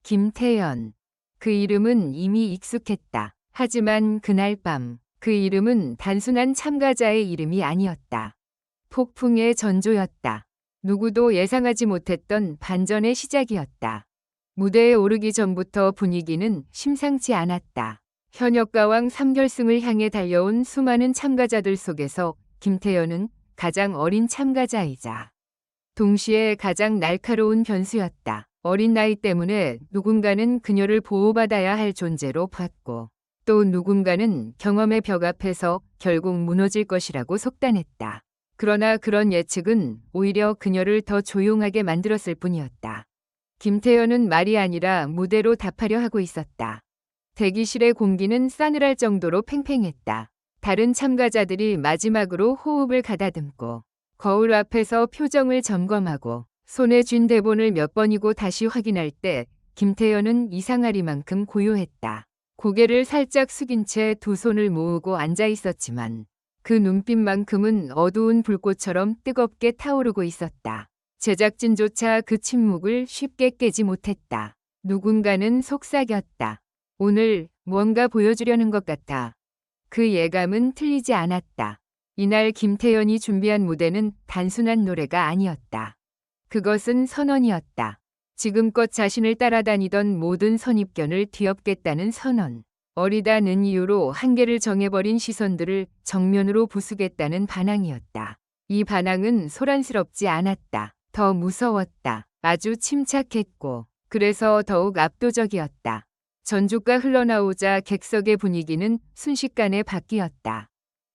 김태연. 그 이름은 이미 익숙했다. 하지만 그날 밤 그 이름은 단순한 참가자의 이름이 아니었다. 폭풍의 전조였다. 누구도 예상하지 못했던 반전의 시작이었다. 무대에 오르기 전부터 분위기는 심상치 않았다. 현역가왕 3결승을 향해 달려온 수많은 참가자들 속에서 김태연은 가장 어린 참가자이자 동시에 가장 날카로운 변수였다. 어린 나이 때문에 누군가는 그녀를 보호받아야 할 존재로 봤고 또 누군가는 경험의 벽 앞에서 결국 무너질 것이라고 속단했다. 그러나 그런 예측은 오히려 그녀를 더 조용하게 만들었을 뿐이었다. 김태연은 말이 아니라 무대로 답하려 하고 있었다. 대기실의 공기는 싸늘할 정도로 팽팽했다. 다른 참가자들이 마지막으로 호흡을 가다듬고 거울 앞에서 표정을 점검하고 손에 쥔 대본을 몇 번이고 다시 확인할 때 김태연은 이상하리만큼 고요했다. 고개를 살짝 숙인 채 두 손을 모으고 앉아 있었지만 그 눈빛만큼은 어두운 불꽃처럼 뜨겁게 타오르고 있었다. 제작진조차 그 침묵을 쉽게 깨지 못했다. 누군가는 속삭였다. 오늘 무언가 보여주려는 것 같아. 그 예감은 틀리지 않았다. 이날 김태연이 준비한 무대는 단순한 노래가 아니었다. 그것은 선언이었다. 지금껏 자신을 따라다니던 모든 선입견을 뒤엎겠다는 선언. 어리다는 이유로 한계를 정해버린 시선들을 정면으로 부수겠다는 반항이었다. 이 반항은 소란스럽지 않았다. 더 무서웠다. 아주 침착했고 그래서 더욱 압도적이었다. 전주가 흘러나오자 객석의 분위기는 순식간에 바뀌었다.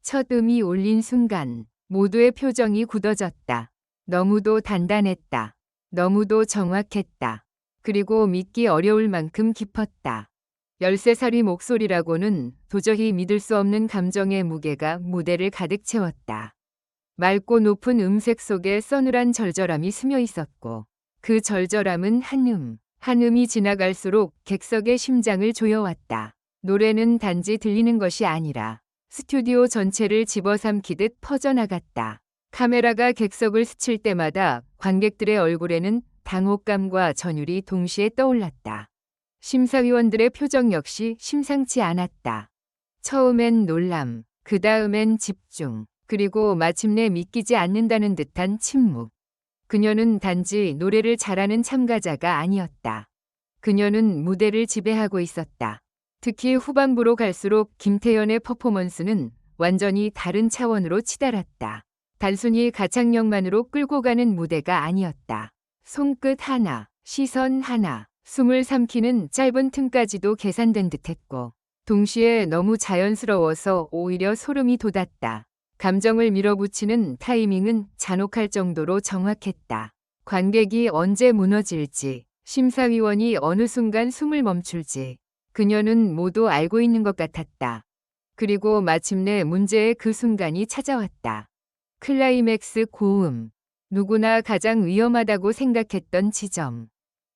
첫 음이 울린 순간 모두의 표정이 굳어졌다. 너무도 단단했다. 너무도 정확했다. 그리고 믿기 어려울 만큼 깊었다. 13살의 목소리라고는 도저히 믿을 수 없는 감정의 무게가 무대를 가득 채웠다. 맑고 높은 음색 속에 서늘한 절절함이 스며 있었고 그 절절함은 한 음이 지나갈수록 객석의 심장을 조여왔다. 노래는 단지 들리는 것이 아니라 스튜디오 전체를 집어삼키듯 퍼져나갔다. 카메라가 객석을 스칠 때마다 관객들의 얼굴에는 당혹감과 전율이 동시에 떠올랐다. 심사위원들의 표정 역시 심상치 않았다. 처음엔 놀람, 그 다음엔 집중, 그리고 마침내 믿기지 않는다는 듯한 침묵. 그녀는 단지 노래를 잘하는 참가자가 아니었다. 그녀는 무대를 지배하고 있었다. 특히 후반부로 갈수록 김태연의 퍼포먼스는 완전히 다른 차원으로 치달았다. 단순히 가창력만으로 끌고 가는 무대가 아니었다. 손끝 하나, 시선 하나, 숨을 삼키는 짧은 틈까지도 계산된 듯했고 동시에 너무 자연스러워서 오히려 소름이 돋았다. 감정을 밀어붙이는 타이밍은 잔혹할 정도로 정확했다. 관객이 언제 무너질지, 심사위원이 어느 순간 숨을 멈출지 그녀는 모두 알고 있는 것 같았다. 그리고 마침내 문제의 그 순간이 찾아왔다. 클라이맥스 고음. 누구나 가장 위험하다고 생각했던 지점.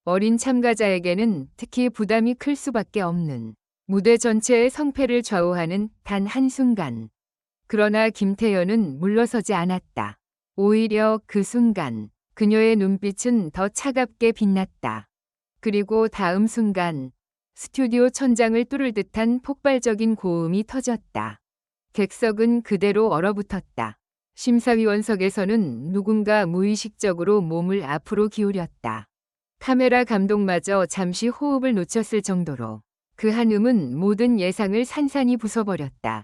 어린 참가자에게는 특히 부담이 클 수밖에 없는 무대 전체의 성패를 좌우하는 단 한순간. 그러나 김태연은 물러서지 않았다. 오히려 그 순간 그녀의 눈빛은 더 차갑게 빛났다. 그리고 다음 순간 스튜디오 천장을 뚫을 듯한 폭발적인 고음이 터졌다. 객석은 그대로 얼어붙었다. 심사위원석에서는 누군가 무의식적으로 몸을 앞으로 기울였다. 카메라 감독마저 잠시 호흡을 놓쳤을 정도로 그 한음은 모든 예상을 산산이 부숴버렸다.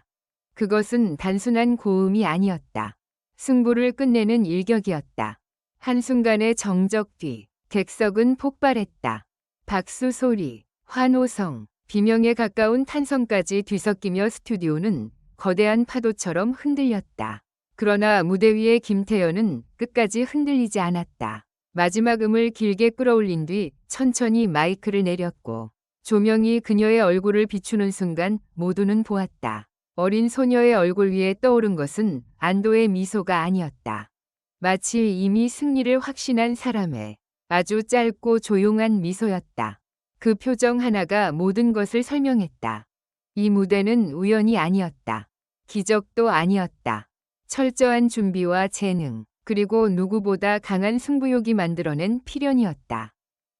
그것은 단순한 고음이 아니었다. 승부를 끝내는 일격이었다. 한순간의 정적 뒤 객석은 폭발했다. 박수 소리, 환호성, 비명에 가까운 탄성까지 뒤섞이며 스튜디오는 거대한 파도처럼 흔들렸다. 그러나 무대 위의 김태연은 끝까지 흔들리지 않았다. 마지막 음을 길게 끌어올린 뒤 천천히 마이크를 내렸고 조명이 그녀의 얼굴을 비추는 순간 모두는 보았다. 어린 소녀의 얼굴 위에 떠오른 것은 안도의 미소가 아니었다. 마치 이미 승리를 확신한 사람의 아주 짧고 조용한 미소였다. 그 표정 하나가 모든 것을 설명했다. 이 무대는 우연이 아니었다. 기적도 아니었다. 철저한 준비와 재능, 그리고 누구보다 강한 승부욕이 만들어낸 필연이었다.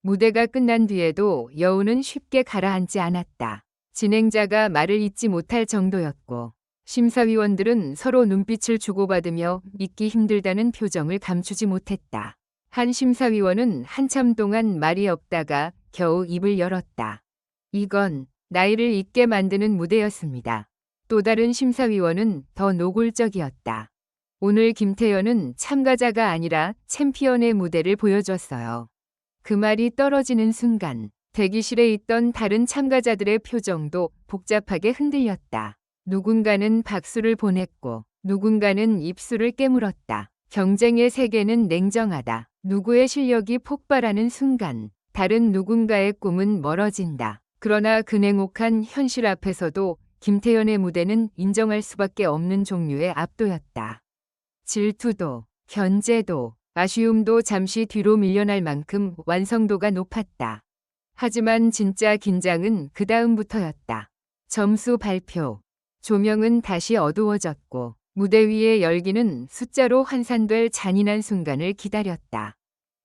무대가 끝난 뒤에도 여우는 쉽게 가라앉지 않았다. 진행자가 말을 잇지 못할 정도였고 심사위원들은 서로 눈빛을 주고받으며 믿기 힘들다는 표정을 감추지 못했다. 한 심사위원은 한참 동안 말이 없다가 겨우 입을 열었다. 이건 나이를 잊게 만드는 무대였습니다. 또 다른 심사위원은 더 노골적이었다. 오늘 김태현은 참가자가 아니라 챔피언의 무대를 보여줬어요. 그 말이 떨어지는 순간 대기실에 있던 다른 참가자들의 표정도 복잡하게 흔들렸다. 누군가는 박수를 보냈고 누군가는 입술을 깨물었다. 경쟁의 세계는 냉정하다. 누구의 실력이 폭발하는 순간 다른 누군가의 꿈은 멀어진다. 그러나 그 냉혹한 현실 앞에서도 김태현의 무대는 인정할 수밖에 없는 종류의 압도였다. 질투도, 견제도, 아쉬움도 잠시 뒤로 밀려날 만큼 완성도가 높았다. 하지만 진짜 긴장은 그 다음부터였다. 점수 발표. 조명은 다시 어두워졌고 무대 위의 열기는 숫자로 환산될 잔인한 순간을 기다렸다.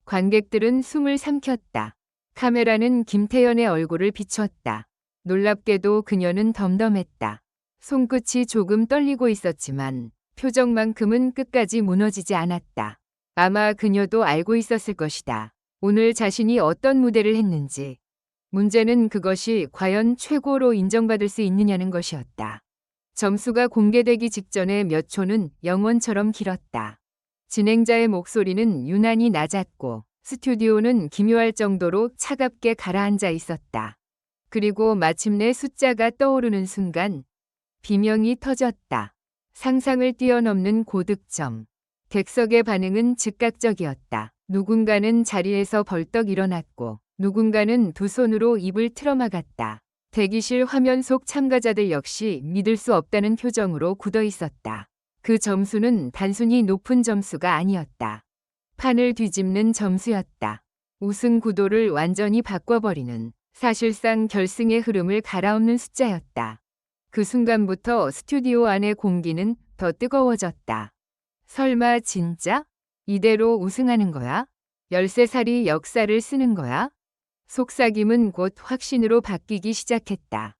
관객들은 숨을 삼켰다. 카메라는 김태현의 얼굴을 비췄다. 놀랍게도 그녀는 덤덤했다. 손끝이 조금 떨리고 있었지만 표정만큼은 끝까지 무너지지 않았다. 아마 그녀도 알고 있었을 것이다. 오늘 자신이 어떤 무대를 했는지. 문제는 그것이 과연 최고로 인정받을 수 있느냐는 것이었다. 점수가 공개되기 직전의 몇 초는 영원처럼 길었다. 진행자의 목소리는 유난히 낮았고 스튜디오는 기묘할 정도로 차갑게 가라앉아 있었다. 그리고 마침내 숫자가 떠오르는 순간 비명이 터졌다. 상상을 뛰어넘는 고득점. 객석의 반응은 즉각적이었다. 누군가는 자리에서 벌떡 일어났고 누군가는 두 손으로 입을 틀어막았다. 대기실 화면 속 참가자들 역시 믿을 수 없다는 표정으로 굳어 있었다. 그 점수는 단순히 높은 점수가 아니었다. 판을 뒤집는 점수였다. 우승 구도를 완전히 바꿔버리는, 사실상 결승의 흐름을 갈아엎는 숫자였다. 그 순간부터 스튜디오 안의 공기는 더 뜨거워졌다. 설마 진짜? 이대로 우승하는 거야? 13살이 역사를 쓰는 거야? 속삭임은 곧 확신으로 바뀌기 시작했다.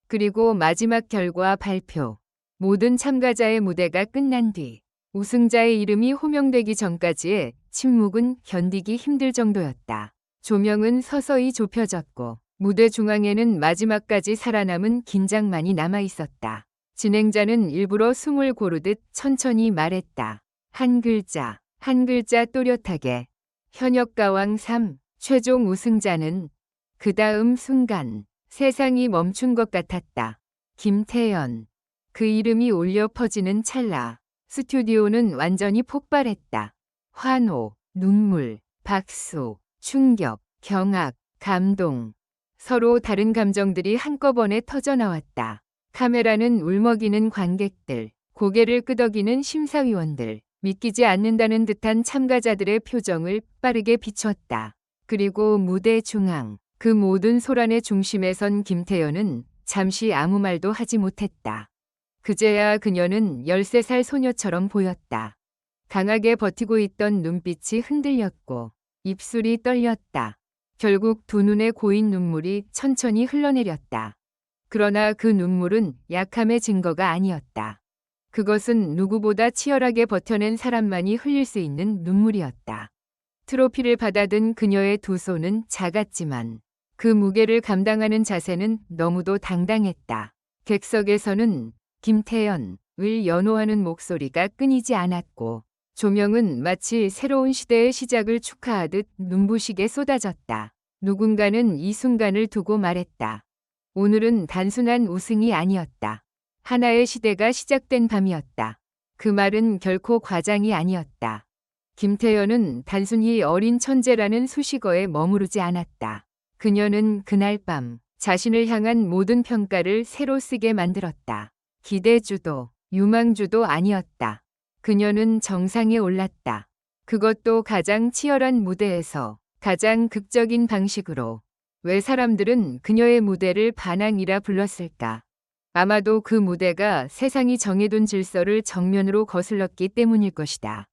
그리고 마지막 결과 발표. 모든 참가자의 무대가 끝난 뒤 우승자의 이름이 호명되기 전까지의 침묵은 견디기 힘들 정도였다. 조명은 서서히 좁혀졌고 무대 중앙에는 마지막까지 살아남은 긴장만이 남아 있었다. 진행자는 일부러 숨을 고르듯 천천히 말했다. 한 글자, 한 글자 또렷하게. 현역가왕 3, 최종 우승자는. 그 다음 순간 세상이 멈춘 것 같았다. 김태현. 그 이름이 울려 퍼지는 찰나 스튜디오는 완전히 폭발했다. 환호, 눈물, 박수, 충격, 경악, 감동. 서로 다른 감정들이 한꺼번에 터져나왔다. 카메라는 울먹이는 관객들, 고개를 끄덕이는 심사위원들, 믿기지 않는다는 듯한 참가자들의 표정을 빠르게 비췄다. 그리고 무대 중앙, 그 모든 소란의 중심에 선 김태현은 잠시 아무 말도 하지 못했다. 그제야 그녀는 13살 소녀처럼 보였다. 강하게 버티고 있던 눈빛이 흔들렸고 입술이 떨렸다. 결국 두 눈에 고인 눈물이 천천히 흘러내렸다. 그러나 그 눈물은 약함의 증거가 아니었다. 그것은 누구보다 치열하게 버텨낸 사람만이 흘릴 수 있는 눈물이었다. 트로피를 받아든 그녀의 두 손은 작았지만 그 무게를 감당하는 자세는 너무도 당당했다. 객석에서는 김태현을 연호하는 목소리가 끊이지 않았고 조명은 마치 새로운 시대의 시작을 축하하듯 눈부시게 쏟아졌다. 누군가는 이 순간을 두고 말했다. 오늘은 단순한 우승이 아니었다. 하나의 시대가 시작된 밤이었다. 그 말은 결코 과장이 아니었다. 김태현은 단순히 어린 천재라는 수식어에 머무르지 않았다. 그녀는 그날 밤 자신을 향한 모든 평가를 새로 쓰게 만들었다. 기대주도, 유망주도 아니었다. 그녀는 정상에 올랐다. 그것도 가장 치열한 무대에서 가장 극적인 방식으로. 왜 사람들은 그녀의 무대를 반항이라 불렀을까? 아마도 그 무대가 세상이 정해둔 질서를 정면으로 거슬렀기 때문일 것이다.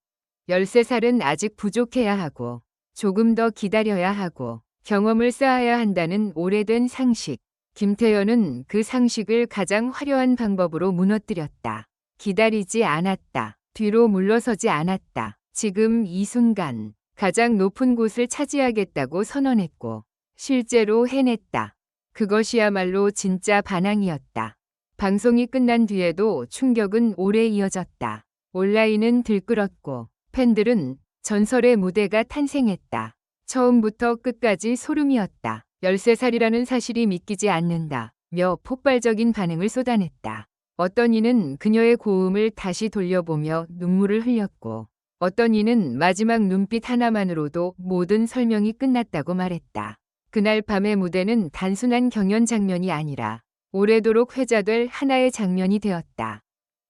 13살은 아직 부족해야 하고 조금 더 기다려야 하고 경험을 쌓아야 한다는 오래된 상식. 김태현은 그 상식을 가장 화려한 방법으로 무너뜨렸다. 기다리지 않았다. 뒤로 물러서지 않았다. 지금 이 순간 가장 높은 곳을 차지하겠다고 선언했고 실제로 해냈다. 그것이야말로 진짜 반항이었다. 방송이 끝난 뒤에도 충격은 오래 이어졌다. 온라인은 들끓었고 팬들은 전설의 무대가 탄생했다. 처음부터 끝까지 소름이었다. 13살이라는 사실이 믿기지 않는다. 며 폭발적인 반응을 쏟아냈다. 어떤 이는 그녀의 고음을 다시 돌려보며 눈물을 흘렸고 어떤 이는 마지막 눈빛 하나만으로도 모든 설명이 끝났다고 말했다. 그날 밤의 무대는 단순한 경연 장면이 아니라 오래도록 회자될 하나의 장면이 되었다.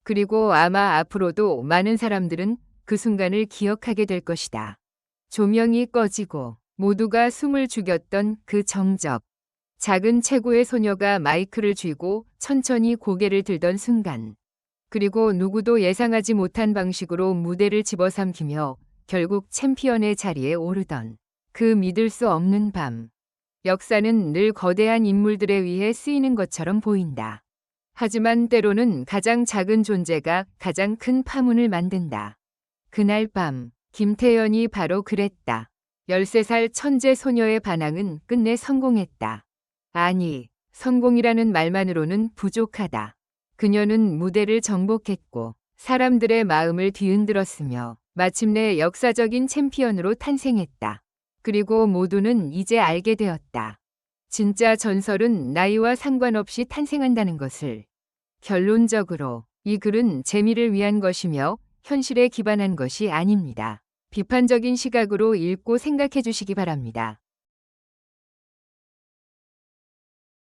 그리고 아마 앞으로도 많은 사람들은 그 순간을 기억하게 될 것이다. 조명이 꺼지고 모두가 숨을 죽였던 그 정적. 작은 체구의 소녀가 마이크를 쥐고 천천히 고개를 들던 순간. 그리고 누구도 예상하지 못한 방식으로 무대를 집어삼키며 결국 챔피언의 자리에 오르던 그 믿을 수 없는 밤. 역사는 늘 거대한 인물들에 의해 쓰이는 것처럼 보인다. 하지만 때로는 가장 작은 존재가 가장 큰 파문을 만든다. 그날 밤 김태현이 바로 그랬다. 13살 천재 소녀의 반항은 끝내 성공했다. 아니, 성공이라는 말만으로는 부족하다. 그녀는 무대를 정복했고 사람들의 마음을 뒤흔들었으며 마침내 역사적인 챔피언으로 탄생했다. 그리고 모두는 이제 알게 되었다. 진짜 전설은 나이와 상관없이 탄생한다는 것을. 결론적으로 이 글은 재미를 위한 것이며 현실에 기반한 것이 아닙니다. 비판적인 시각으로 읽고 생각해 주시기 바랍니다.